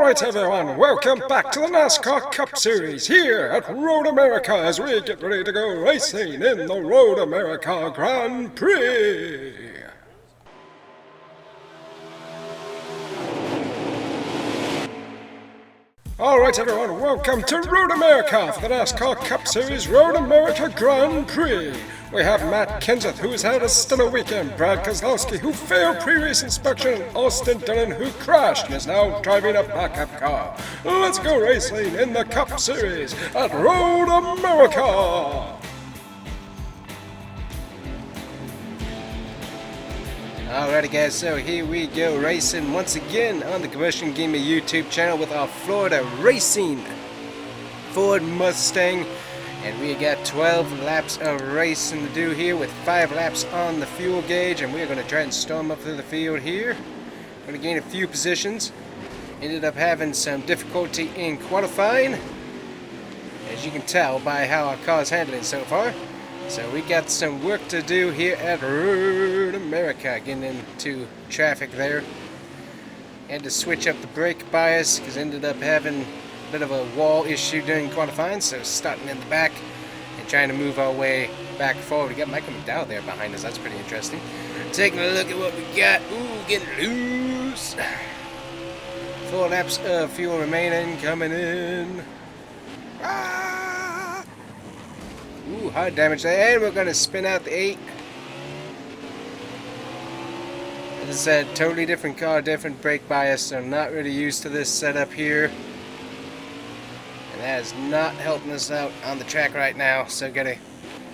Alright everyone, welcome back to the NASCAR Cup Series here at Road America as we get ready to go racing in the Road America Grand Prix. Alright everyone, welcome to Road America for the NASCAR Cup Series Road America Grand Prix. We have Matt Kenseth, who's had a stellar weekend, Brad Keselowski, who failed pre-race inspection, and Austin Dillon, who crashed and is now driving a backup car. Let's go racing in the Cup Series at Road America! Alrighty guys, so here we go racing once again on the TheCombustionGamer YouTube channel with our Florida Racing Ford Mustang. And we got 12 laps of racing to do here with 5 laps on the fuel gauge, and we're going to try and storm up through the field here. Going to gain a few positions. Ended up having some difficulty in qualifying, as you can tell by how our car's handling so far. So we got some work to do here at Road America, getting into traffic there. Had to switch up the brake bias because ended up having a bit of a wall issue during qualifying, so starting in the back and trying to move our way back forward. We got Michael McDowell there behind us, that's pretty interesting. Taking a look at what we got. Ooh, getting loose. 4 laps of fuel remaining, coming in. Ah! Ooh, hard damage there, and we're going to spin out the 8. This is a totally different car, different brake bias, so I'm not really used to this setup here. And that is not helping us out on the track right now, so gotta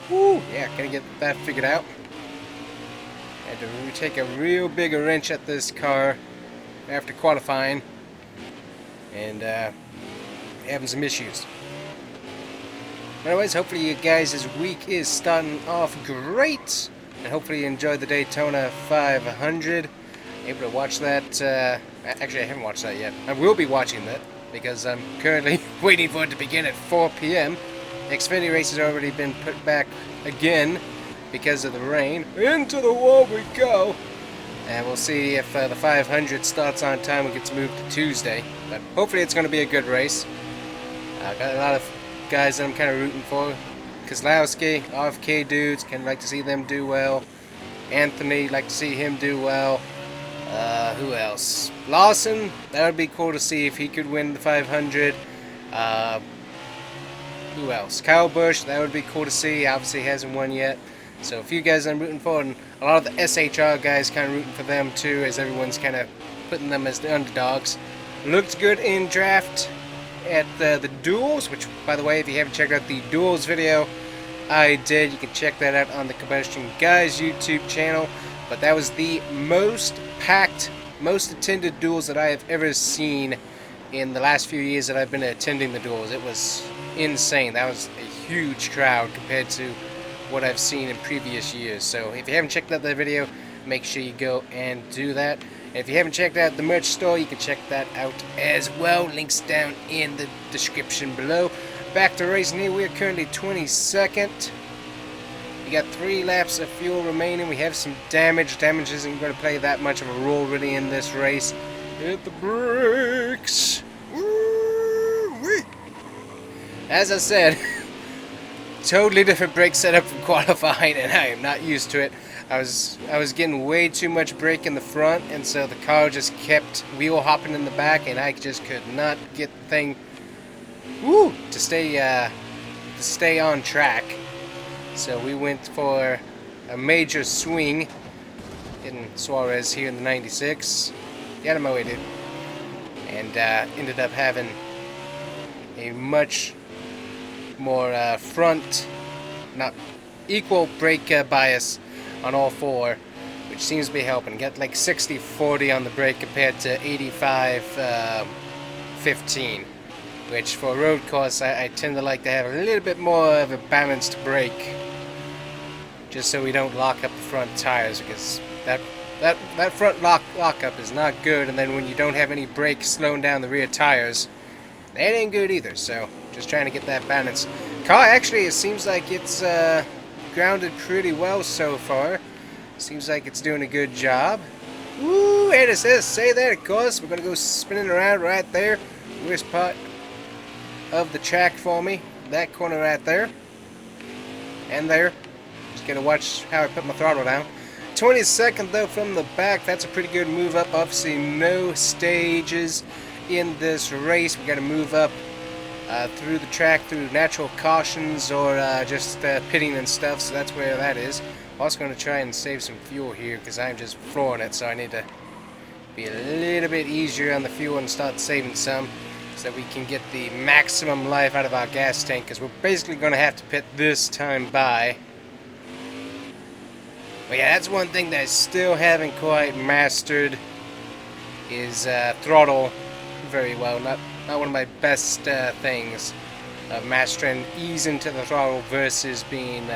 get that figured out. Had to take a real big wrench at this car after qualifying, and having some issues. Anyways, hopefully you guys' week is starting off great, and hopefully you enjoyed the Daytona 500. Able to watch that, actually I haven't watched that yet. I will be watching that, because I'm currently waiting for it to begin at 4 p.m. Xfinity race has already been put back again because of the rain. Into the wall we go! And we'll see if the 500 starts on time and gets moved to Tuesday. But hopefully it's going to be a good race. I've got a lot of guys that I'm kind of rooting for. Keselowski, RFK dudes, kind of like to see them do well. Anthony, like to see him do well. Who else? Lawson, that would be cool to see if he could win the 500. Who else? Kyle Busch, that would be cool to see. Obviously he hasn't won yet. So a few guys I'm rooting for, and a lot of the SHR guys kind of rooting for them too, as everyone's kind of putting them as the underdogs. Looked good in draft at the duels, which, by the way, if you haven't checked out the duels video, I did. You can check that out on the Combustion Guy's YouTube channel. But that was the most packed, most attended duels that I have ever seen in the last few years that I've been attending the duels. It was insane. That was a huge crowd compared to what I've seen in previous years. So if you haven't checked out that video, make sure you go and do that. And if you haven't checked out the merch store, you can check that out as well. Links down in the description below. Back to racing here. We are currently 22nd. We got 3 laps of fuel remaining. We have some damage. Damage isn't going to play that much of a role really in this race. Hit the brakes. Woo-wee. As I said, totally different brake setup from qualifying, and I am not used to it. I was getting way too much brake in the front, and so the car just kept wheel hopping in the back, and I just could not get the thing to stay on track. So we went for a major swing, hitting Suarez here in the 96. Get out of my way, dude. And ended up having a much more not equal brake bias on all 4, which seems to be helping. Got like 60-40 on the brake compared to 85-15, which for a road course I tend to like to have a little bit more of a balanced brake, just so we don't lock up the front tires, because that front lockup is not good, and then when you don't have any brake slowing down the rear tires, that ain't good either. So just trying to get that balance. Car actually, it seems like it's grounded pretty well so far. Seems like it's doing a good job. Woo, and it says say that, of course. We're going to go spinning around right there. Worst part of the track for me. That corner right there. And there. Just got to watch how I put my throttle down. 22nd though from the back. That's a pretty good move up. Obviously no stages in this race. We got to move up through the track through natural cautions or just pitting and stuff. So that's where that is. I'm also going to try and save some fuel here because I'm just flooring it. So I need to be a little bit easier on the fuel and start saving some so that we can get the maximum life out of our gas tank, because we're basically going to have to pit this time by. But yeah, that's one thing that I still haven't quite mastered is throttle very well. Not one of my best things of mastering ease into the throttle versus being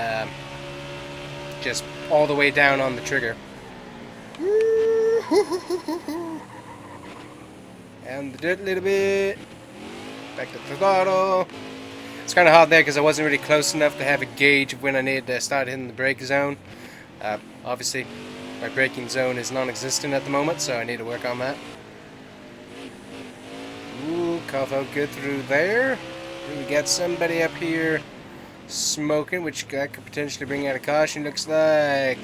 just all the way down on the trigger. And the dirt a little bit. Back to the throttle. It's kind of hard there because I wasn't really close enough to have a gauge of when I needed to start hitting the brake zone. Obviously, my braking zone is non-existent at the moment, so I need to work on that. Ooh, car felt good through there. We got somebody up here smoking, which could potentially bring out a caution. Looks like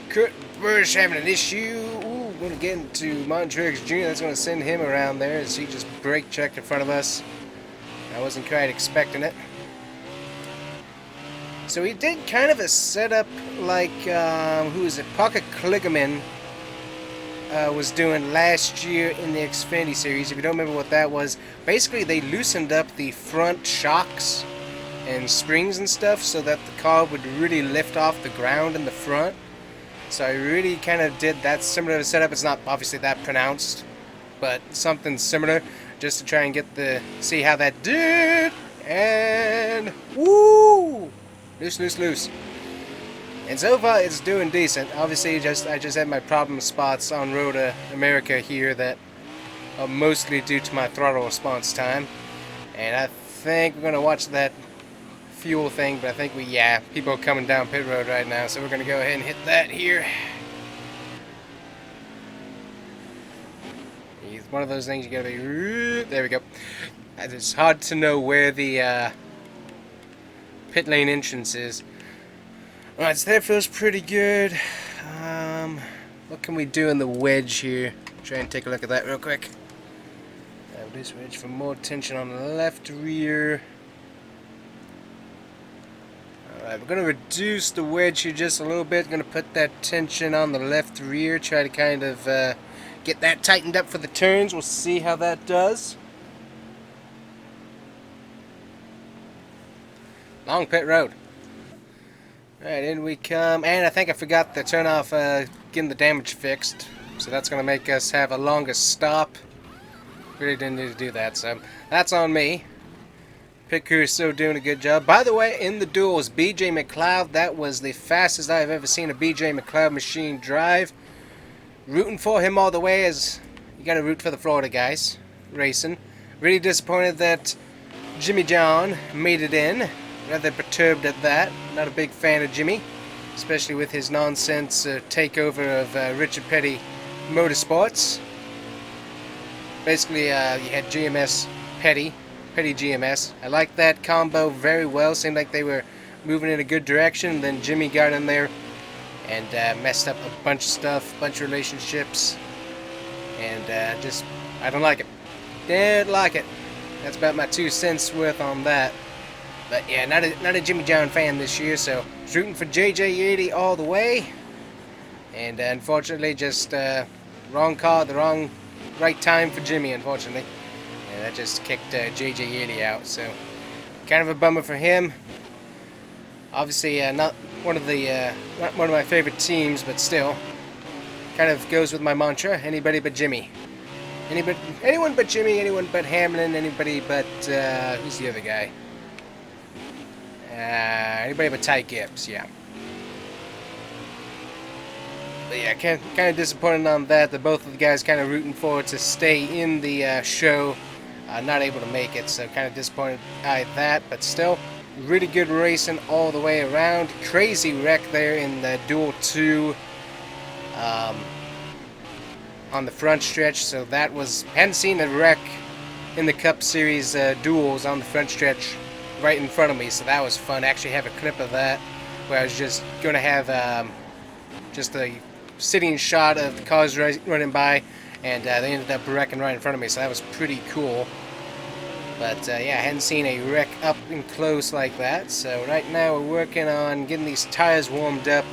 Kurt Busch having an issue. Ooh, going to get into Montreux Jr. That's going to send him around there as he just brake checked in front of us. I wasn't quite expecting it. So he did kind of a setup like, who is it? Parker Kligerman was doing last year in the Xfinity Series. If you don't remember what that was, basically they loosened up the front shocks and springs and stuff so that the car would really lift off the ground in the front. So I really kind of did that similar setup. It's not obviously that pronounced, but something similar, just to try and get see how that did. And woo! Loose. And so far it's doing decent. Obviously I just had my problem spots on Road America here that are mostly due to my throttle response time. And I think we're gonna watch that fuel thing, but I think people are coming down pit road right now, so we're gonna go ahead and hit that here. It's one of those things you gotta be, there we go. It's hard to know where the pit lane entrance is. Alright, so that feels pretty good. What can we do in the wedge here? Try and take a look at that real quick. This wedge for more tension on the left rear. Alright, we're going to reduce the wedge here just a little bit. Going to put that tension on the left rear. Try to kind of get that tightened up for the turns. We'll see how that does. Long pit road. Alright, in we come. And I think I forgot to turn off getting the damage fixed. So that's going to make us have a longer stop. Really didn't need to do that, so that's on me. Pit crew is still doing a good job. By the way, in the duels, BJ McLeod, that was the fastest I've ever seen a BJ McLeod machine drive. Rooting for him all the way, as you got to root for the Florida guys racing. Really disappointed that Jimmy John made it in. Rather perturbed at that. Not a big fan of Jimmy, especially with his nonsense takeover of Richard Petty Motorsports. Basically, you had GMS Petty GMS. I liked that combo very well. Seemed like they were moving in a good direction. Then Jimmy got in there and messed up a bunch of stuff, a bunch of relationships, and I don't like it. Didn't like it. That's about my 2 cents worth on that. But yeah, not a Jimmy John fan this year, so I was rooting for JJ80 all the way. And unfortunately, just wrong car, the right time for Jimmy, unfortunately. And that just kicked JJ80 out, so kind of a bummer for him. Obviously, not one of my favorite teams, but still, kind of goes with my mantra: anybody but Jimmy. Anyone but Jimmy, anyone but Hamlin, anybody but who's the other guy? Anybody but Ty Gibbs, yeah. But yeah, kind of disappointed on that. That both of the guys kind of rooting for to stay in the show, not able to make it. So kind of disappointed at that. But still, really good racing all the way around. Crazy wreck there in the Duel 2. on the front stretch, so that was, hadn't seen a wreck in the Cup Series duels on the front stretch right in front of me, so that was fun. I actually have a clip of that where I was just going to have just a sitting shot of the cars running by, and they ended up wrecking right in front of me, so that was pretty cool. But yeah, I hadn't seen a wreck up and close like that, so right now we're working on getting these tires warmed up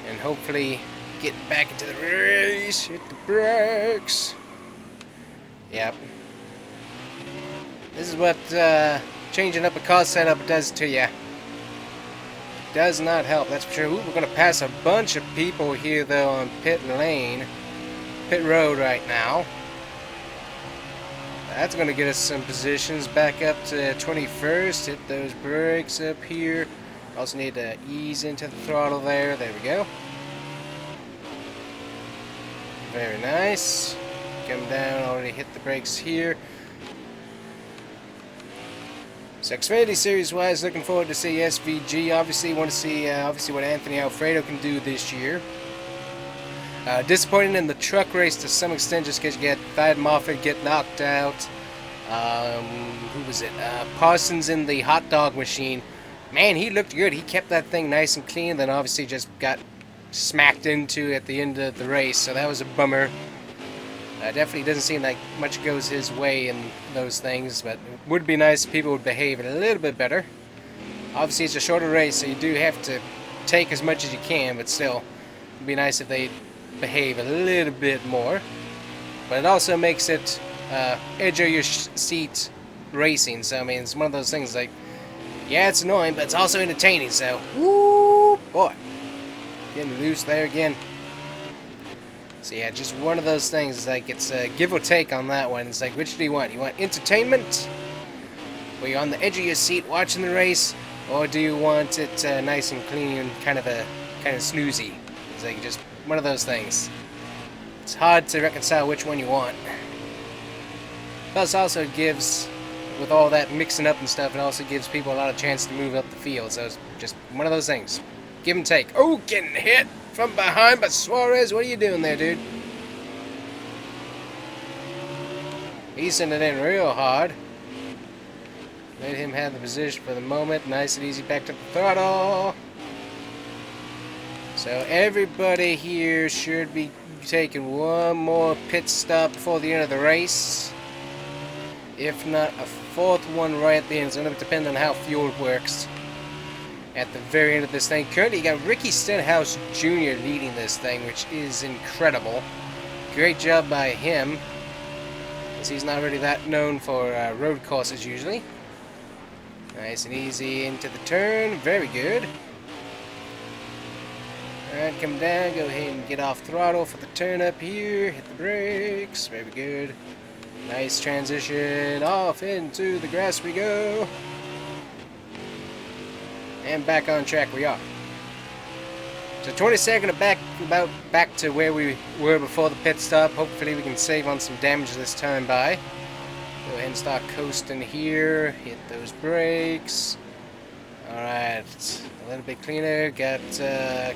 and hopefully get back into the race. Hit the brakes. Yep. This is what changing up a car setup does to you. Does not help, that's for sure. Ooh, we're going to pass a bunch of people here, though, on pit road right now. That's going to get us some positions back up to 21st. Hit those brakes up here. Also need to ease into the throttle there. There we go. Very nice. Come down, already hit the brakes here. So Xfinity Series wise, looking forward to see SVG. Obviously want to see what Anthony Alfredo can do this year. Disappointing in the truck race to some extent, just because you get Thad Moffat get knocked out. Who was it? Parsons in the hot dog machine. Man, he looked good. He kept that thing nice and clean. Then obviously just got smacked into at the end of the race, so that was a bummer. Definitely doesn't seem like much goes his way in those things, but it would be nice if people would behave a little bit better. Obviously, it's a shorter race, so you do have to take as much as you can, but still, it would be nice if they behave a little bit more. But it also makes it edge of your seat racing, so I mean, it's one of those things like, yeah, it's annoying, but it's also entertaining, so, woo, boy. Getting loose there again. So yeah, just one of those things. It's like it's a give or take on that one. It's like, which do you want? You want entertainment, where you're on the edge of your seat watching the race, or do you want it nice and clean and kind of snoozy? It's like just one of those things. It's hard to reconcile which one you want. Plus, also it gives, with all that mixing up and stuff, it also gives people a lot of chance to move up the field. So it's just one of those things. Give and take. Oh, getting hit from behind by Suarez. What are you doing there, dude? He's sending it in real hard. Let him have the position for the moment. Nice and easy back to the throttle. So everybody here should be taking one more pit stop before the end of the race. If not, a fourth one right at the end. It's going to depend on how fuel works at the very end of this thing. Currently, you got Ricky Stenhouse Jr. leading this thing, which is incredible. Great job by him, as he's not really that known for road courses usually. Nice and easy into the turn. Very good. Alright, come down. Go ahead and get off throttle for the turn up here. Hit the brakes. Very good. Nice transition. Off into the grass we go. And back on track we are. So 22nd back to where we were before the pit stop. Hopefully we can save on some damage this time by. Go ahead and start coasting here. Hit those brakes. Alright, a little bit cleaner. Got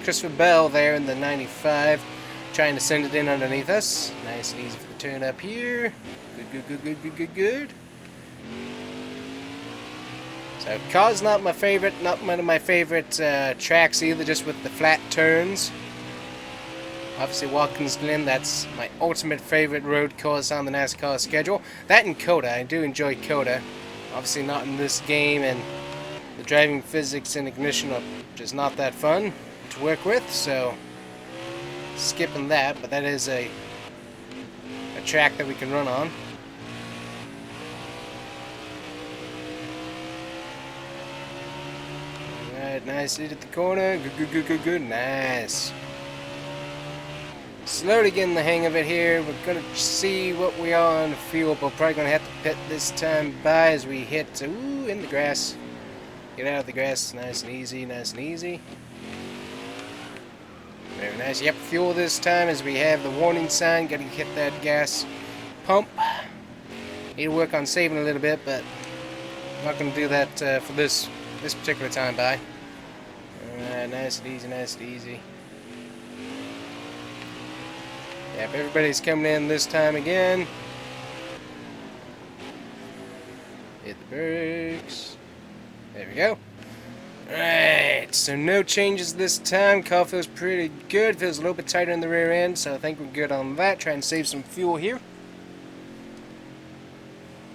Christopher Bell there in the 95. Trying to send it in underneath us. Nice and easy for the turn up here. Good. So, car's not my favorite, not one of my favorite tracks either, just with the flat turns. Obviously, Watkins Glen, that's my ultimate favorite road course on the NASCAR schedule. That and COTA, I do enjoy COTA. Obviously not in this game, and the driving physics and ignition are just not that fun to work with, so skipping that, but that is a track that we can run on. Alright, nice hit at the corner. Good. Nice. Slowly getting the hang of it here. We're going to see what we are on the fuel. We're probably going to have to pit this time by as we hit, in the grass. Get out of the grass. Nice and easy. Very nice. Yep, fuel this time as we have the warning sign. Got to hit that gas pump. Need to work on saving a little bit, but I'm not going to do that for this particular time by. Alright, nice and easy. Yep, everybody's coming in this time again. Hit the brakes. There we go. Alright, so no changes this time. Car feels pretty good. Feels a little bit tighter in the rear end, so I think we're good on that. Try and save some fuel here.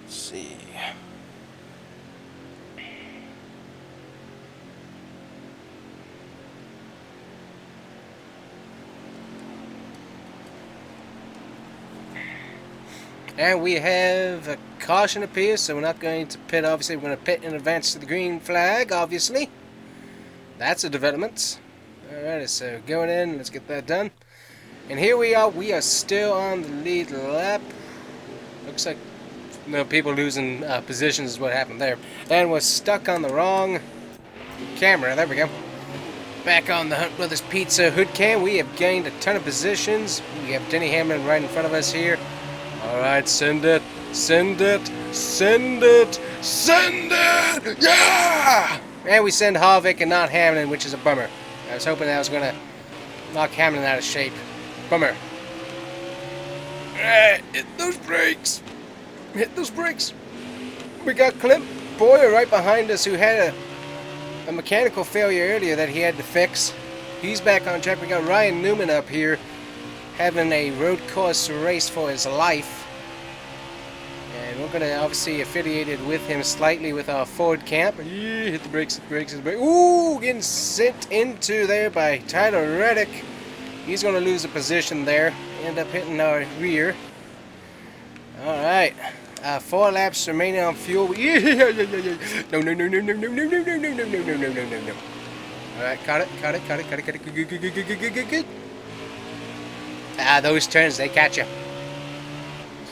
Let's see. And we have a caution appear, so we're not going to pit. Obviously, we're going to pit in advance to the green flag, obviously. That's a development. Alright, so going in, let's get that done. And here we are still on the lead lap. Looks like no people losing positions is what happened there. And we're stuck on the wrong camera. There we go. Back on the Hunt Brothers Pizza hood cam. We have gained a ton of positions. We have Denny Hamlin right in front of us here. Alright, send it, send it, send it, send it! Yeah! And we send Harvick and not Hamlin, which is a bummer. I was hoping that was going to knock Hamlin out of shape. Bummer. Alright, hit those brakes. Hit those brakes. We got Clint Boyer right behind us, who had a mechanical failure earlier that he had to fix. He's back on track. We got Ryan Newman up here, having a road course race for his life. And we're going to obviously affiliated with him slightly with our Ford camp. Yeah, hit the brakes, hit the brakes, hit the brakes. Ooh, getting sent into there by Tyler Reddick. He's going to lose a position there. End up hitting our rear. Alright. 4 laps remaining on fuel. Yeah, yeah, yeah, yeah. No, no, no, no, no, no, no, no, no, no, no, no, no, no, no, no. Alright, caught it, caught it, caught it, caught it, caught it. Good, good, good, good, good, good, good. Those turns, they catch you.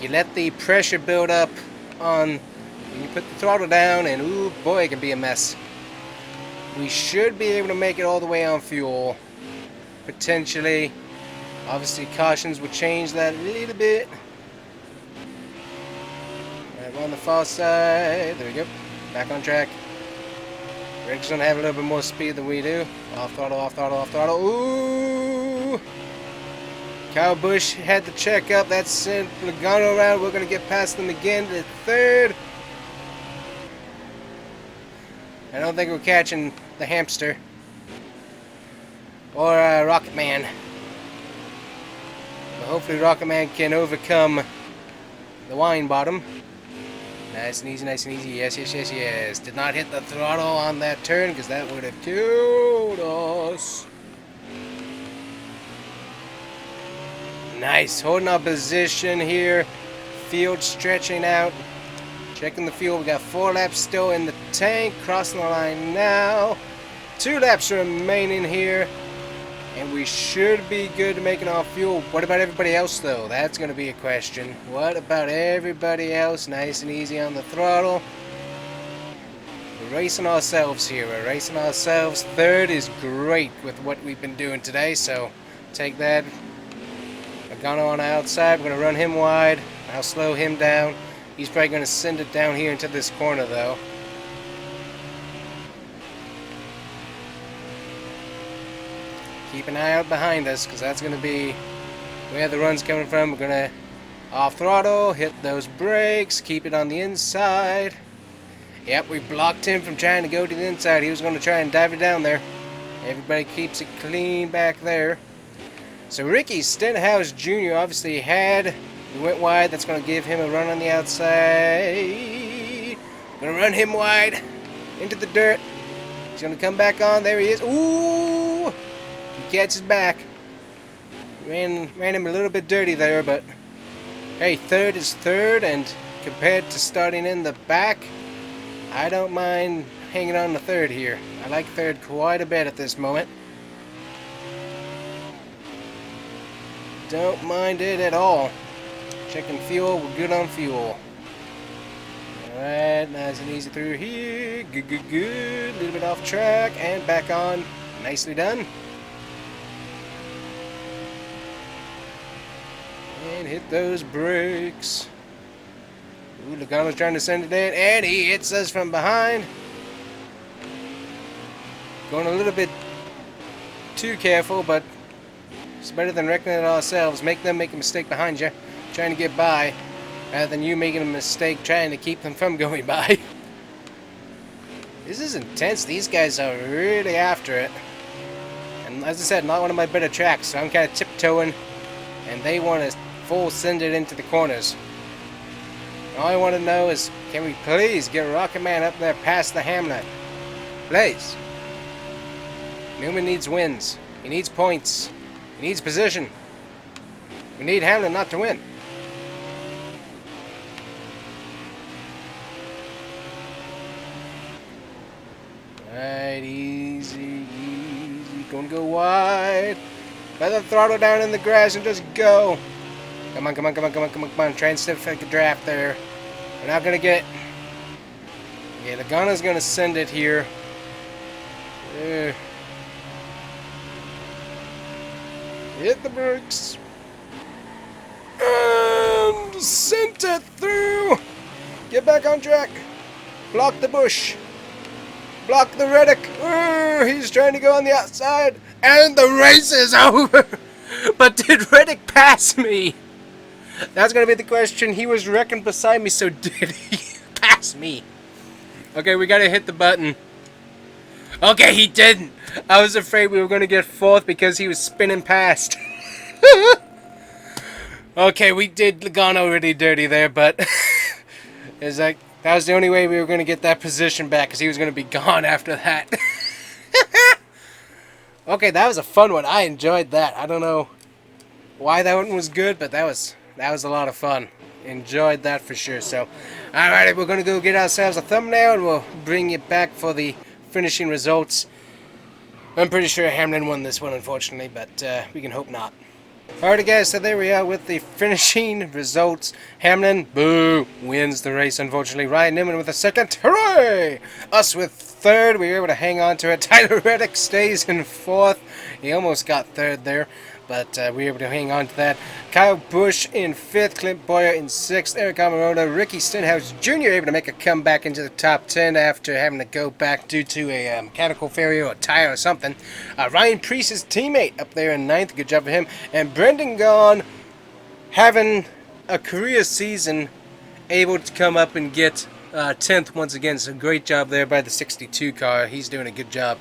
You let the pressure build up on, you put the throttle down, and ooh boy, it can be a mess. We should be able to make it all the way on fuel, potentially. Obviously, cautions will change that a little bit. Right, we're on the far side. There we go. Back on track. Rick's gonna have a little bit more speed than we do. Off throttle, off throttle, off throttle. Ooh! Kyle Busch had to check up. That sent Logano around. We're going to get past them again to third. I don't think we're catching the hamster. Or Rocket Man. But hopefully Rocket Man can overcome the wine bottom. Nice and easy, nice and easy. Yes, yes, yes, yes. Did not hit the throttle on that turn because that would have killed us. Nice, holding our position here. Field stretching out. Checking the fuel. We got 4 laps still in the tank. Crossing the line now. 2 laps remaining here. And we should be good to making our fuel. What about everybody else though? That's going to be a question. What about everybody else? Nice and easy on the throttle. We're racing ourselves here. We're racing ourselves. Third is great with what we've been doing today. So take that. Logano on the outside. We're going to run him wide. I'll slow him down. He's probably going to send it down here into this corner though. Keep an eye out behind us because that's going to be where the run's coming from. We're going to off throttle, hit those brakes, keep it on the inside. Yep, we blocked him from trying to go to the inside. He was going to try and dive it down there. Everybody keeps it clean back there. So Ricky Stenhouse Jr. obviously he went wide. That's going to give him a run on the outside. Going to run him wide into the dirt. He's going to come back on. There he is. Ooh! He catches back. Ran him a little bit dirty there, but hey, third is third, and compared to starting in the back, I don't mind hanging on to third here. I like third quite a bit at this moment. Don't mind it at all. Checking fuel, we're good on fuel. Alright, nice and easy through here. Good, good, good. A little bit off track and back on. Nicely done. And hit those brakes. Ooh, Logano's trying to send it in, and he hits us from behind. Going a little bit too careful, but It's better than wrecking it ourselves. Make them make a mistake behind you, trying to get by, rather than you making a mistake trying to keep them from going by. This is intense. These guys are really after it. And as I said, not one of my better tracks, so I'm kind of tiptoeing, and they want to full send it into the corners. All I want to know is, can we please get Rocket Man up there past the Hamlet? Please. Newman needs wins. He needs points. He needs position. We need Hamlin not to win. Alright, easy, easy. Gonna go wide. Let the throttle down in the grass and just go. Come on, come on, come on, come on, come on, come on. Try and stiff like a draft there. We're not gonna get it. Yeah, Logano's gonna send it here. Hit the brakes. And sent it through. Get back on track. Block the bush. Block the Reddick. He's trying to go on the outside. And the race is over. But did Reddick pass me? That's going to be the question. He was wrecking beside me, so did he pass me? Okay, we got to hit the button. Okay, he didn't. I was afraid we were going to get fourth because he was spinning past. Okay, we did Logano really dirty there, but it's like that was the only way we were going to get that position back, because he was going to be gone after that. Okay, that was a fun one. I enjoyed that. I don't know why that one was good, but that was a lot of fun. Enjoyed that for sure. So, alright, we're going to go get ourselves a thumbnail, and we'll bring it back for the finishing results. I'm pretty sure Hamlin won this one, unfortunately, but we can hope not. Alright guys, so there we are with the finishing results. Hamlin, boo, wins the race, unfortunately. Ryan Newman with a second, hooray! Us with third, we were able to hang on to it. Tyler Reddick stays in fourth. He almost got third there, but we were able to hang on to that. Kyle Busch in fifth, Clint Boyer in sixth, Eric Almirola, Ricky Stenhouse Jr. able to make a comeback into the top 10 after having to go back due to a mechanical failure or a tire or something. Ryan Preece, his teammate, up there in ninth. Good job for him. And Brendan Gaughan having a career season, able to come up and get 10th once again. So great job there by the 62 car. He's doing a good job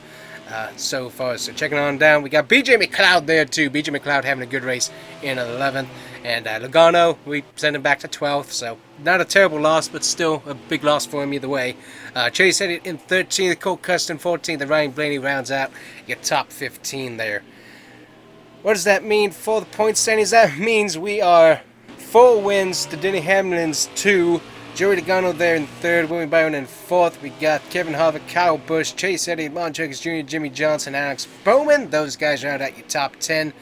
so far. So checking on down, we got BJ McLeod there too. BJ McLeod having a good race in 11th. And Logano, we sent him back to 12th. So not a terrible loss, but still a big loss for him either way. Chase Elliott in 13th, Cole Custon 14th, and Ryan Blaney rounds out your top 15 there. What does that mean for the point standings? That means we are 4 wins to Denny Hamlin's 2. Joey Logano there in third, William Byron in fourth. We got Kevin Harvick, Kyle Busch, Chase Elliott, Montreux Jr., Jimmy Johnson, Alex Bowman. Those guys round out your top 10.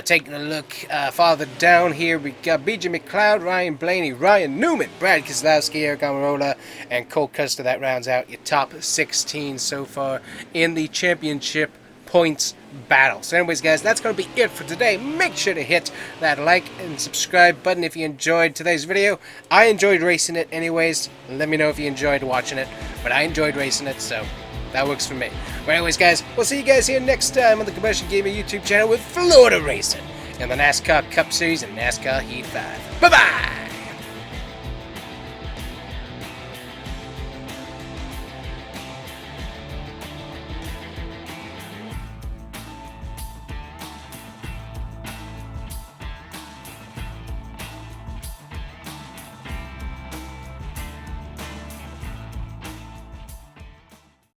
Taking a look farther down here, we got BJ McLeod, Ryan Blaney, Ryan Newman, Brad Keselowski, Eric Almirola, and Cole Custer. That rounds out your top 16 so far in the championship points battle. So anyways guys, that's going to be it for today. Make sure to hit that like and subscribe button if you enjoyed today's video. I enjoyed racing it anyways. Let me know if you enjoyed watching it, but I enjoyed racing it, so that works for me. But anyways guys, we'll see you guys here next time on the Combustion Gamer YouTube channel with Florida Racing in the NASCAR Cup Series and NASCAR Heat 5. Bye bye!